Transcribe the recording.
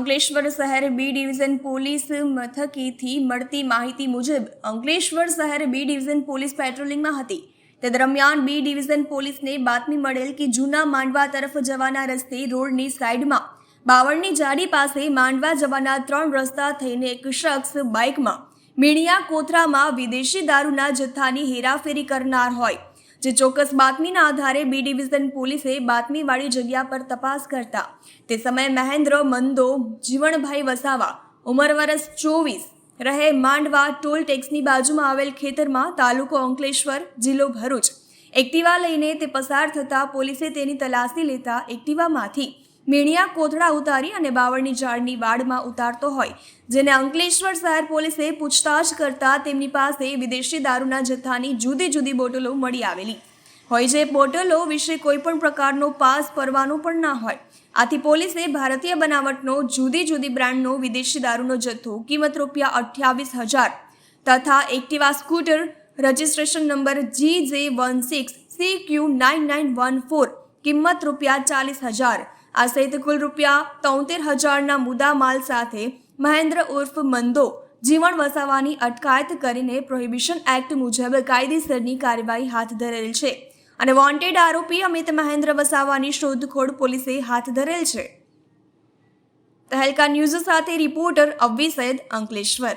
અંકલેશ્વર શહેર B division police મથકેથી મળતી માહિતી મુજબ અંકલેશ્વર શહેર બી ડિવિઝન પોલીસ પેટ્રોલિંગમાં હતી તે દરમિયાન બી ડિવિઝન પોલીસને બાતમી મળેલ કે જૂના માંડવા તરફ જવાના રસ્તે રોડની સાઈડમાં બાવળની જાડી પાસે માંડવા જવાના 3 રસ્તા થઈને એક શખ્સ બાઇકમાં મીણિયા કોથરામાં વિદેશી દારૂના જથ્થાની હેરાફેરી કરનાર હોય જે ચોક્કસ બાતમીના આધારે બી ડિવિઝન પોલીસે બાતમીવાળી જગ્યા પર તપાસ કરતા તે સમયે મહેન્દ્ર મંદો જીવણભાઈ વસાવા ઉંમર વર્ષ 24 રહે માંડવા ટોલ ટેક્સની બાજુમાં આવેલ ખેતરમાં તાલુકો અંકલેશ્વર જિલ્લો ભરૂચ એક્ટિવા લઈને તે પસાર થતા પોલીસે તેની તલાશી લેતા એક્ટિવામાંથી મીણિયા કોથળા ઉતારી અને બાવળની ઝાડની વાડમાં ઉતારતો હોય જેને અંકલેશ્વર શહેર પોલીસે પૂછતાછ કરતા તેમની પાસે વિદેશી દારૂના જથ્થાની જુદી જુદી બોટલો મળી આવેલી હોય જે બોટલો વિશે કોઈ પણ પ્રકારનો પાસ પરવાનો પણ ના હોય આથી પોલીસે ભારતીય બનાવટનો જુદી જુદી બ્રાન્ડનો વિદેશી દારૂનો જથ્થો કિંમત ₹28,000 તથા Activa scooter registration number GJ16CQ9914 કિંમત ₹40,000 આ સહિત કુલ ₹73,000ના મુદ્દા માલ સાથે મહેન્દ્ર ઉર્ફ મંદો જીવણ વસાવાની અટકાયત કરીને પ્રોહિબિશન એક્ટ મુજબ કાયદેસરની કાર્યવાહી હાથ ધરેલ છે અને વોન્ટેડ આરોપી અમિત મહેન્દ્ર વસાવાની શોધખોળ પોલીસે હાથ ધરેલ છે. તહેલકા ન્યૂઝ સાથે રિપોર્ટર અવ્વી સૈયદ, અંકલેશ્વર.